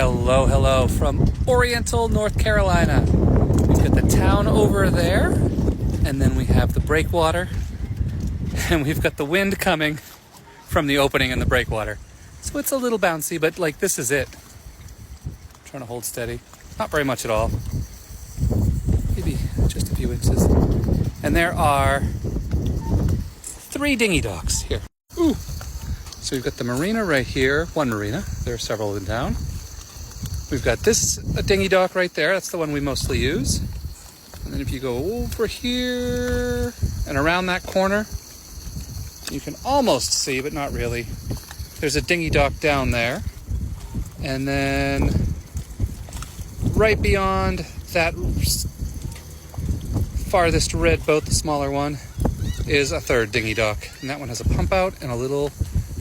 Hello, hello from Oriental, North Carolina. We've got the town over there, and then we have the breakwater, and we've got the wind coming from the opening in the breakwater. So it's a little bouncy, but like this is it. I'm trying to hold steady. Not very much at all. Maybe just a few inches. And there are 3 dinghy docks here. Ooh. So we've got the marina right here, one marina. There are several in town. We've got this dinghy dock right there. That's the one we mostly use. And then if you go over here and around that corner, you can almost see, but not really. There's a dinghy dock down there. And then right beyond that farthest red boat, the smaller one, is a 3rd dinghy dock. And that one has a pump out and a little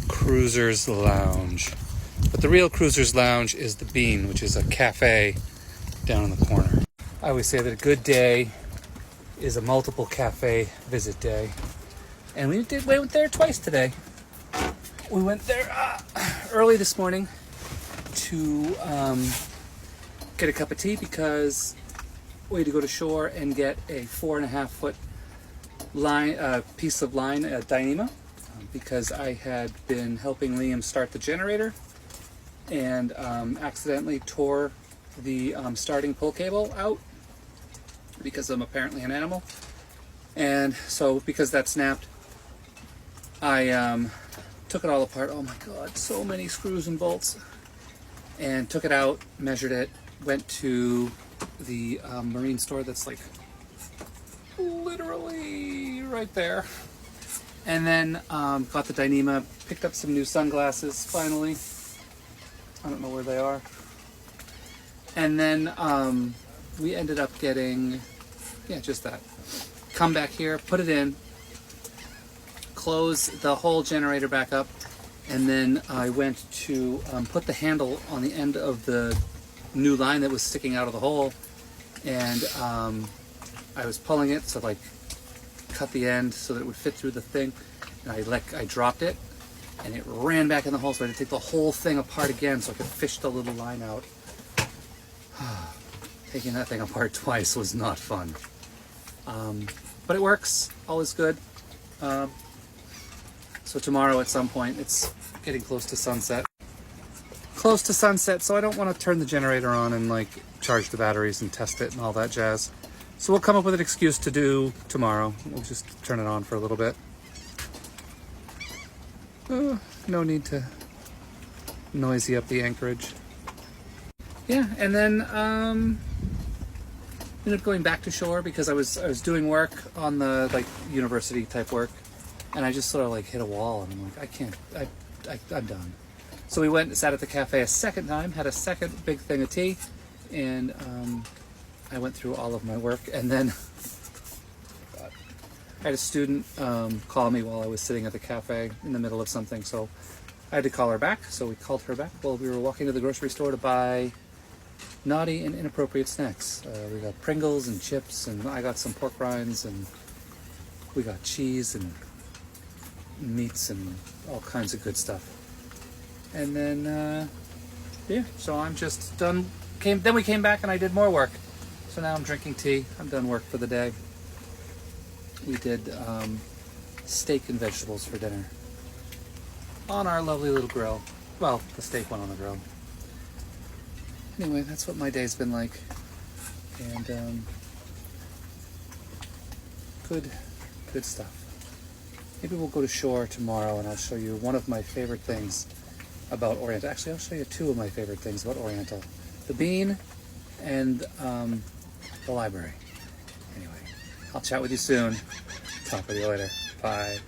cruiser's lounge. But the real cruiser's lounge is the Bean, which is a cafe down in the corner. I always say that a good day is a multiple cafe visit day. And we went there twice today. We went there early this morning to get a cup of tea because we had to go to shore and get a 4.5-foot line, piece of line, a Dyneema, because I had been helping Liam start the generator and accidentally tore the starting pull cable out because I'm apparently an animal. And so because that snapped, I took it all apart. Oh my God, so many screws and bolts. And took it out, measured it, went to the marine store that's like literally right there. And then got the Dyneema, picked up some new sunglasses finally. I don't know where they are. And then we ended up getting, just that. Come back here, put it in, close the whole generator back up, and then I went to put the handle on the end of the new line that was sticking out of the hole, and I was pulling it to like cut the end so that it would fit through the thing, and I dropped it, and it ran back in the hole, so I had to take the whole thing apart again so I could fish the little line out. Taking that thing apart twice was not fun. But it works, all is good. So tomorrow at some point, it's getting close to sunset. Close to sunset, so I don't want to turn the generator on and like charge the batteries and test it and all that jazz. So we'll come up with an excuse to do tomorrow. We'll just turn it on for a little bit. No need to noisy up the anchorage. Yeah, and then ended up going back to shore because I was doing work on the like university type work, and I just sort of like hit a wall, and I'm like, I'm done. So we went and sat at the cafe a second time, had a second big thing of tea, and I went through all of my work, and then I had a student call me while I was sitting at the cafe in the middle of something, so I had to call her back. So we called her back while we were walking to the grocery store to buy naughty and inappropriate snacks. We got Pringles and chips, and I got some pork rinds, and we got cheese and meats and all kinds of good stuff. And then, so I'm just done. Then we came back and I did more work. So now I'm drinking tea. I'm done work for the day. We did steak and vegetables for dinner on our lovely little grill. Well, the steak went on the grill. Anyway, that's what my day's been like. And good stuff. Maybe we'll go to shore tomorrow and I'll show you one of my favorite things about Oriental. Actually, I'll show you 2 of my favorite things about Oriental. The Bean and the library. Anyway, I'll chat with you soon. Talk with you later. Bye.